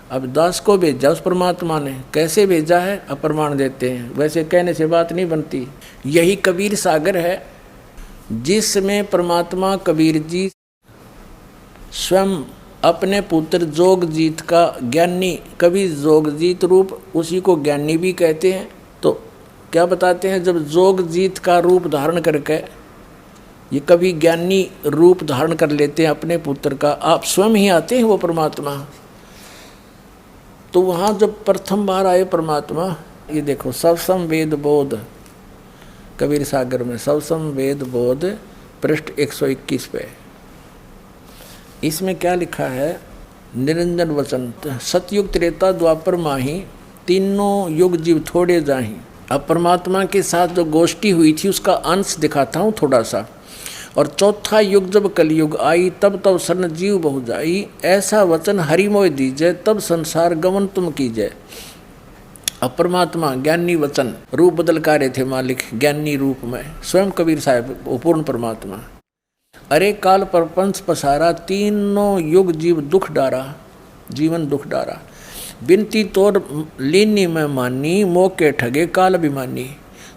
अब दास को भेजा उस परमात्मा ने, कैसे भेजा है अप्रमाण देते हैं, वैसे कहने से बात नहीं बनती। यही कबीर सागर है जिसमें परमात्मा कबीर जी स्वयं अपने पुत्र जोगजीत का ज्ञानी, कभी जोगजीत रूप, उसी को ज्ञानी भी कहते हैं। तो क्या बताते हैं, जब जोगजीत का रूप धारण करके ये कभी ज्ञानी रूप धारण कर लेते हैं अपने पुत्र का, आप स्वयं ही आते हैं वो परमात्मा। तो वहाँ जब प्रथम बार आए परमात्मा, ये देखो सबसम वेद बोध, कबीर सागर में सबसम वेद बोध पृष्ठ 121 पे, इसमें क्या लिखा है, निरंजन वचन सतयुग त्रेता द्वापर माही, तीनों युग जीव थोड़े जाही। अब परमात्मा के साथ जो गोष्ठी हुई थी उसका अंश दिखाता हूँ थोड़ा सा। और चौथा युग जब कलयुग आई, तब तब सन जीव बहु जाई, ऐसा वचन हरि मोय दीजय, तब संसार गमन तुम कीजय। अब परमात्मा ज्ञानी वचन रूप बदल का रहे थे मालिक, ज्ञानी रूप में स्वयं कबीर साहब पूर्ण परमात्मा। अरे काल प्रपंच पसारा, तीनों युग जीव दुख डारा, जीवन दुख डारा, बिनती तोर लीनी में मानी, मोके ठगे काल अभिमानी।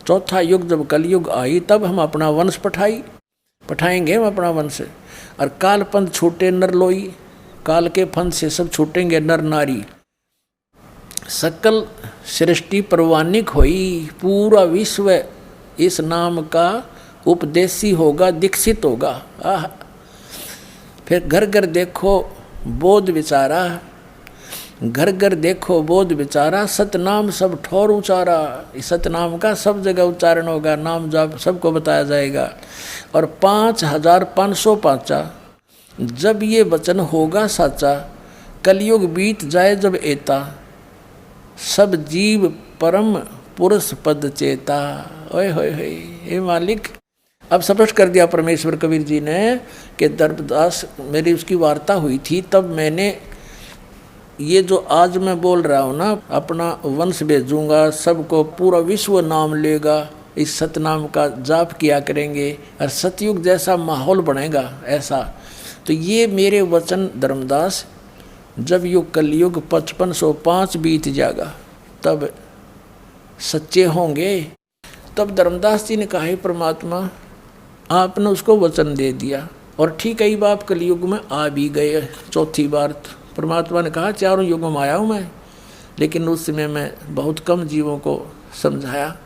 चौथा युग जब कलयुग आई, तब हम अपना वंश पठाएंगे हम अपना वंश। और काल पंथ छूटे नर लोई, काल के पंथ से सब छूटेंगे नर नारी। सकल सृष्टि परवानिक होई, पूरा विश्व इस नाम का उपदेशी होगा, दीक्षित होगा। आह, फिर घर घर देखो बोध विचारा, घर घर देखो बोध विचारा, सतनाम सब ठोर उचारा। इस सतनाम का सब जगह उच्चारण होगा, नाम जाप सबको बताया जाएगा। और 5505 जब ये वचन होगा साचा, कलयुग बीत जाए जब एता, सब जीव परम पुरुष पद चेता। ओए होए होए, हे मालिक, अब स्पष्ट कर दिया परमेश्वर कबीर जी ने कि धर्मदास, मेरी उसकी वार्ता हुई थी, तब मैंने ये जो आज मैं बोल रहा हूँ ना, अपना वंश भेजूंगा, सबको पूरा विश्व नाम लेगा, इस सतनाम का जाप किया करेंगे और सतयुग जैसा माहौल बनेगा ऐसा। तो ये मेरे वचन धर्मदास, जब युग कलयुग 5505 बीत जाएगा तब सच्चे होंगे। तब धर्मदास जी ने कहा, हे परमात्मा, आपने उसको वचन दे दिया और ठीक है, बाप कलयुग में आ भी गए। चौथी बार परमात्मा ने कहा, चारों युगों में आया हूँ मैं, लेकिन उस समय मैं बहुत कम जीवों को समझाया।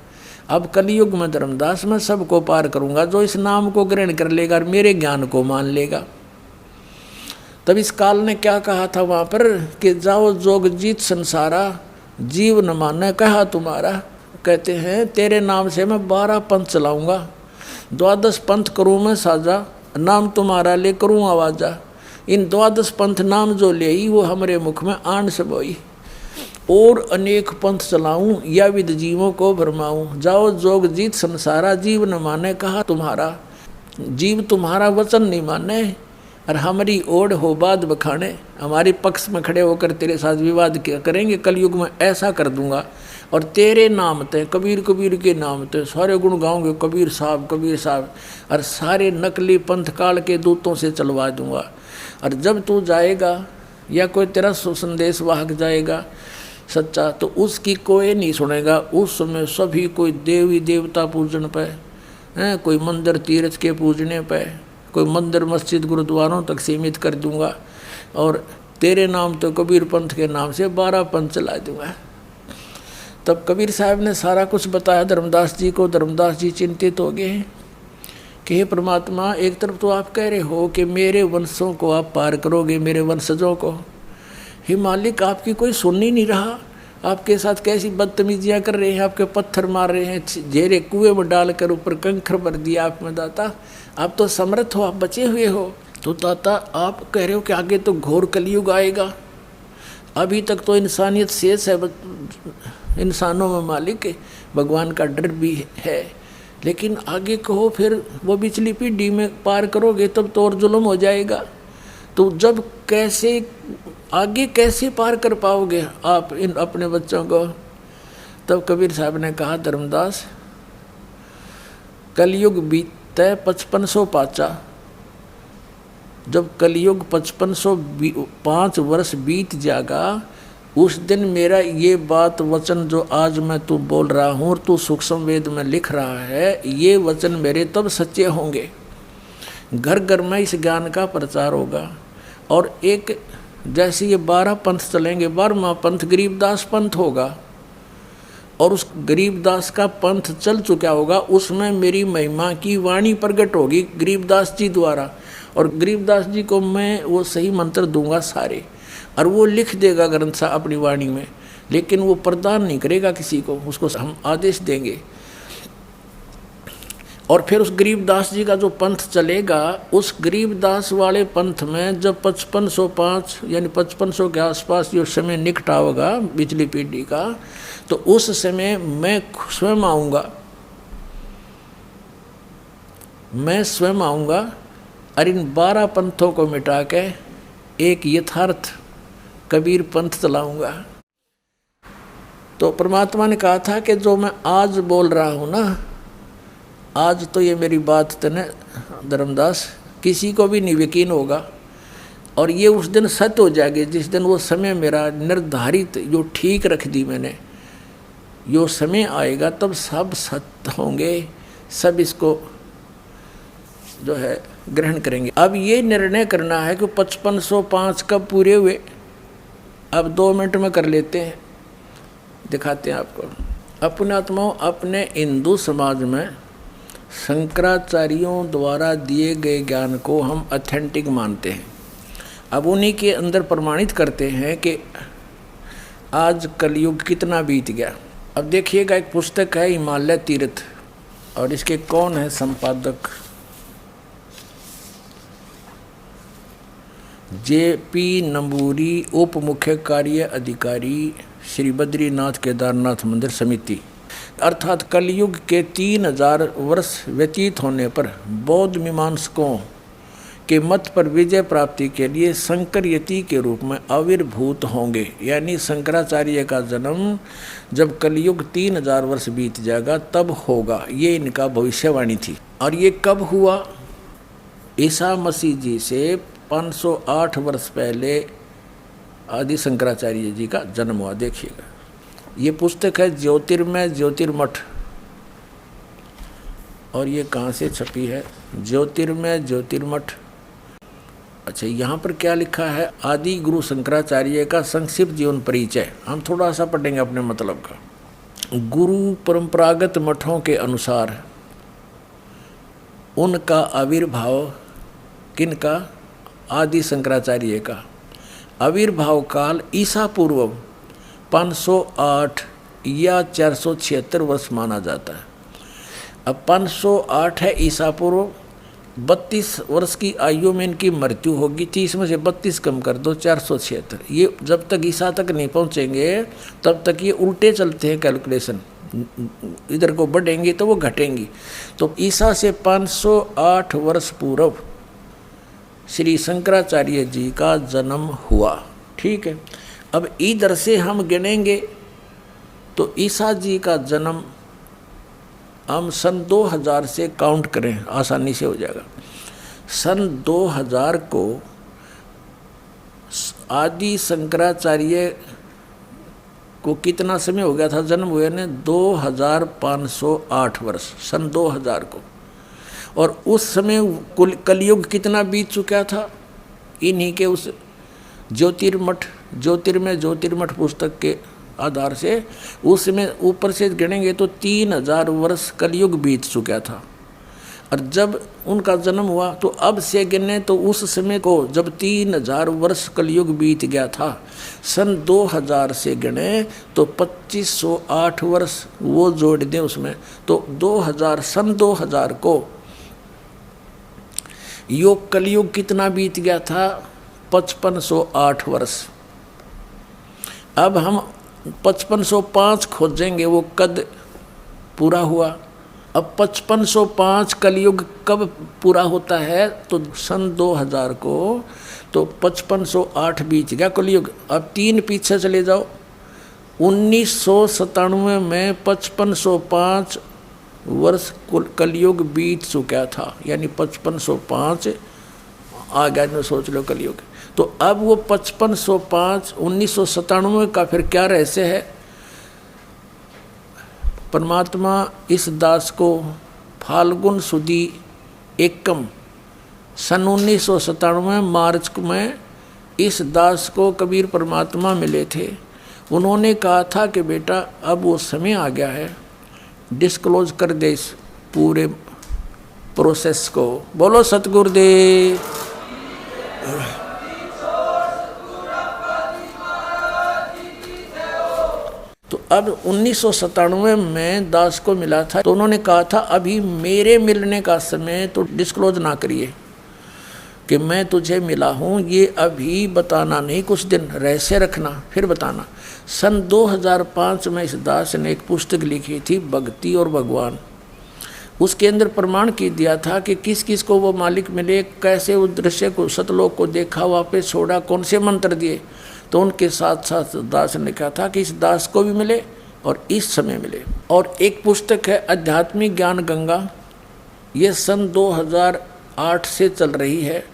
अब कलयुग में धर्मदास मैं सबको पार करूँगा, जो इस नाम को ग्रहण कर लेगा और मेरे ज्ञान को मान लेगा। तब इस काल ने क्या कहा था वहाँ पर कि जाओ जोगजीत संसारा, जीव न माने कहा तुम्हारा। कहते हैं तेरे नाम से मैं 12 पंथ चलाऊँगा, 12 पंथ करूँ मैं साजा, नाम तुम्हारा ले करूँ आवाजा। इन 12 पंथ नाम जो ले ही, वो हमारे मुख में आन से बोई। और अनेक पंथ चलाऊं, या विद जीवों को भरमाऊं। जाओ जोग जीत संसारा, जीव न माने कहा तुम्हारा। जीव तुम्हारा वचन नहीं माने और हमारी ओढ़ हो बात बखाने, हमारे पक्ष में खड़े होकर तेरे साथ विवाद करेंगे। कलयुग में ऐसा कर दूंगा और तेरे नाम ते, कबीर कबीर के नाम ते सारे गुण गाओगे, कबीर साहब कबीर साहब, और सारे नकली पंथ काल के दूतों से चलवा दूंगा। और जब तू जाएगा या कोई तेरा संदेश वाहक जाएगा सच्चा, तो उसकी कोई नहीं सुनेगा। उस समय सभी कोई देवी देवता पूजन पे हैं, कोई मंदिर तीर्थ के पूजने पे, कोई मंदिर मस्जिद गुरुद्वारों तक सीमित कर दूंगा और तेरे नाम तो कबीर पंथ के नाम से 12 पंथ चला दूंगा। तब कबीर साहब ने सारा कुछ बताया धर्मदास जी को। धर्मदास जी चिंतित हो गए कि हे परमात्मा, एक तरफ तो आप कह रहे हो कि मेरे वंशों को आप पार करोगे, मेरे वंशजों को। हे मालिक, आपकी कोई सुन ही नहीं रहा, आपके साथ कैसी बदतमीजियाँ कर रहे हैं, आपके पत्थर मार रहे हैं, झेरे कुएं में डालकर ऊपर कंकर भर दिया आप में। दाता, आप तो समर्थ हो, आप बचे हुए हो। तो दाता, आप कह रहे हो कि आगे तो घोर कलयुग आएगा, अभी तक तो इंसानियत शेष है इंसानों में मालिक, भगवान का डर भी है, लेकिन आगे कहो फिर वो पिछली पीढ़ी में पार करोगे तब तो और जुल्म हो जाएगा। तो जब कैसे आगे कैसे पार कर पाओगे आप इन अपने बच्चों को। तब कबीर साहब ने कहा, धर्मदास, कलयुग बीतता 5505, जब कलयुग 5505 वर्ष बीत जाएगा उस दिन मेरा ये बात वचन जो आज मैं तू बोल रहा हूँ और तू सूक्ष्म वेद में लिख रहा है, ये वचन मेरे तब सच्चे होंगे। घर घर में इस ज्ञान का प्रचार होगा। और एक जैसे ये 12 पंथ चलेंगे, 12वां पंथ गरीबदास पंथ होगा, और उस गरीबदास का पंथ चल चुका होगा, उसमें मेरी महिमा की वाणी प्रकट होगी गरीबदास जी द्वारा। और गरीबदास जी को मैं वो सही मंत्र दूंगा सारे, और वो लिख देगा ग्रंथ सा अपनी वाणी में, लेकिन वो प्रदान नहीं करेगा किसी को, उसको हम आदेश देंगे। और फिर उस गरीबदास जी का जो पंथ चलेगा, उस गरीबदास वाले पंथ में जब 5505 यानी 5500 के आसपास जो समय निकट होगा पिछली पीढ़ी का, तो उस समय मैं स्वयं आऊँगा, मैं स्वयं आऊँगा और इन 12 पंथों को मिटा के एक यथार्थ कबीर पंथ चलाऊँगा। तो परमात्मा ने कहा था कि जो मैं आज बोल रहा हूँ ना, आज तो ये मेरी बात तने धर्मदास किसी को भी नहीं यकीन होगा, और ये उस दिन सत्य हो जाएगी जिस दिन वो समय मेरा निर्धारित जो ठीक रख दी मैंने, यो समय आएगा तब सब सत्य होंगे, सब इसको जो है ग्रहण करेंगे। अब ये निर्णय करना है कि 5505 कब पूरे हुए, अब 2 मिनट में कर लेते हैं, दिखाते हैं आपको। अपने आत्माओं, अपने हिंदू समाज में शंकराचार्यों द्वारा दिए गए ज्ञान को हम ऑथेंटिक मानते हैं। अब उन्हीं के अंदर प्रमाणित करते हैं कि आज कलयुग कितना बीत गया। अब देखिएगा, एक पुस्तक है हिमालय तीर्थ, और इसके कौन है संपादक, JP नंबूरी, उप मुख्य कार्य अधिकारी श्री बद्रीनाथ केदारनाथ मंदिर समिति। अर्थात कलयुग के 3000 वर्ष व्यतीत होने पर बौद्ध मीमांसकों के मत पर विजय प्राप्ति के लिए शंकर यति के रूप में आविर्भूत होंगे। यानी शंकराचार्य का जन्म जब कलयुग 3000 वर्ष बीत जाएगा तब होगा, ये इनका भविष्यवाणी थी। और ये कब हुआ? ईसा मसीह जी से 508 वर्ष पहले आदि शंकराचार्य जी का जन्म हुआ। देखिएगा, ये पुस्तक है ज्योतिर्मय ज्योतिर्मठ, और ये कहाँ से छपी है? ज्योतिर्मय ज्योतिर्मठ। अच्छा, यहाँ पर क्या लिखा है? आदि गुरु शंकराचार्य का संक्षिप्त जीवन परिचय। हम थोड़ा सा पढ़ेंगे अपने मतलब का। गुरु परंपरागत मठों के अनुसार उनका आविर्भाव, किनका? आदि शंकराचार्य का आविर्भाव काल ईसा पूर्व 508 या 476 वर्ष माना जाता है। अब 508 है ईसा पूर्व, 32 वर्ष की आयु में इनकी मृत्यु होगी। 30 में से 32 कम कर दो, 476। ये जब तक ईसा तक नहीं पहुँचेंगे तब तक ये उल्टे चलते हैं कैलकुलेशन, इधर को बढ़ेंगी तो वो घटेंगी। तो ईसा से 508 वर्ष पूर्व श्री शंकराचार्य जी का जन्म हुआ। ठीक है, अब इधर से हम गिनेंगे तो ईसा जी का जन्म हम सन 2000 से काउंट करें, आसानी से हो जाएगा। सन 2000 को आदि शंकराचार्य को कितना समय हो गया था जन्म हुए ने? 2508 वर्ष, सन 2000 को। और उस समय कलयुग कितना बीत चुका था? इन्हीं के उस ज्योतिर्मय ज्योतिर्मठ पुस्तक के आधार से उसमें ऊपर से गिनेंगे तो 3000 वर्ष कलयुग बीत चुका था। और जब उनका जन्म हुआ तो अब से गिने तो उस समय को जब 3000 वर्ष कलयुग बीत गया था, सन 2000 से गिने तो 2508 वर्ष वो जोड़ दें उसमें, तो 2000 सन 2000 को योग कलयुग कितना बीत गया था? 5508 वर्ष। अब हम 5505 खोजेंगे वो कद पूरा हुआ। अब 5505 कलयुग कब पूरा होता है? तो सन 2000 को, तो 5508 बीत गया कलयुग। अब 3 पीछे चले जाओ, 1997 में 5505 वर्ष कलयुग बीत चुका था, यानी 5505 आ गया, सोच लो कलयुग। तो अब वो 5505/1997 का फिर क्या रहस्य है? परमात्मा इस दास को फाल्गुन सुदी एकम सन 1997 मार्च में इस दास को कबीर परमात्मा मिले थे। उन्होंने कहा था कि बेटा अब वो समय आ गया है, डिस्क्लोज कर दे इस पूरे प्रोसेस को। बोलो सतगुरुदेव। तो अब 1997 में दास को मिला था, तो उन्होंने कहा था अभी मेरे मिलने का समय तो डिस्क्लोज ना करिए कि मैं तुझे मिला हूँ, ये अभी बताना नहीं, कुछ दिन रहस्य रखना फिर बताना। सन 2005 में इस दास ने एक पुस्तक लिखी थी, भक्ति और भगवान। उसके अंदर प्रमाण की दिया था कि किस किस को वो मालिक मिले, कैसे उस दृश्य को सतलोक को देखा, वापस छोड़ा, कौन से मंत्र दिए। तो उनके साथ साथ दास ने कहा था कि इस दास को भी मिले और इस समय मिले। और एक पुस्तक है आध्यात्मिक ज्ञान गंगा, ये सन 2008 से चल रही है।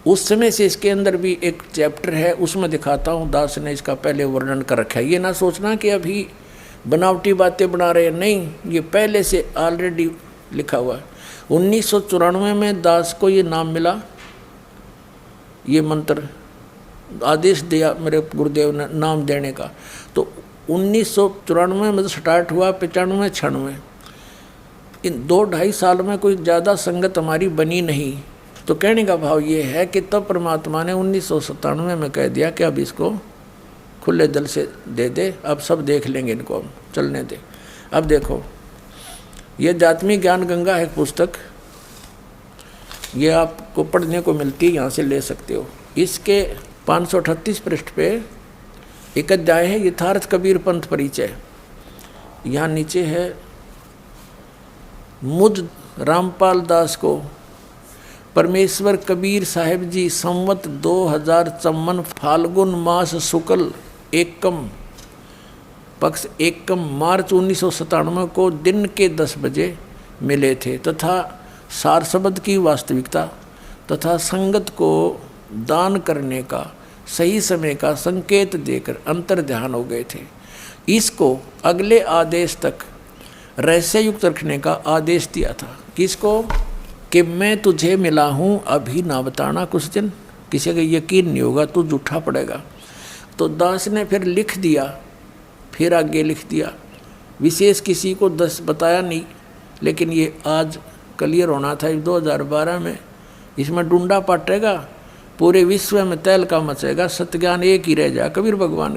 उस समय से इसके अंदर भी एक चैप्टर है, उसमें दिखाता हूँ दास ने इसका पहले वर्णन कर रखा है। ये ना सोचना कि अभी बनावटी बातें बना रहे हैं, नहीं, ये पहले से ऑलरेडी लिखा हुआ है। 1994 में दास को ये नाम मिला, ये मंत्र आदेश दिया मेरे गुरुदेव ने नाम देने का। तो 1994 में स्टार्ट हुआ, 95 96, इन 2-2.5 साल में कोई ज़्यादा संगत हमारी बनी नहीं। तो कहने का भाव ये है कि तब परमात्मा ने 1997 में कह दिया कि अब इसको खुले दिल से दे दे, अब सब देख लेंगे, इनको हम चलने दे। अब देखो, ये आध्यात्मिक ज्ञान गंगा है पुस्तक, ये आपको पढ़ने को मिलती है, यहाँ से ले सकते हो। इसके 538 पृष्ठ पे एक अध्याय है यथार्थ कबीर पंथ परिचय। यहाँ नीचे है, मुझ रामपाल दास को परमेश्वर कबीर साहिब जी संवत 2054 फाल्गुन मास शुक्ल एकम पक्ष एकम मार्च 1997 को दिन के 10 बजे मिले थे तथा सार शब्द की वास्तविकता तथा संगत को दान करने का सही समय का संकेत देकर अंतर ध्यान हो गए थे। इसको अगले आदेश तक रहस्य युक्त रखने का आदेश दिया था। किसको? कि मैं तुझे मिला हूँ, अभी ना बताना, कुछ दिन किसी का यकीन नहीं होगा, तू झूठा पड़ेगा। तो दास ने फिर लिख दिया, फिर आगे लिख दिया, विशेष किसी को बताया नहीं, लेकिन ये आज क्लियर होना था 2012 में। इसमें डूंडा पाटेगा, पूरे विश्व में तहलका मचेगा, सत्य ज्ञान एक ही रह जाए, कबीर भगवान।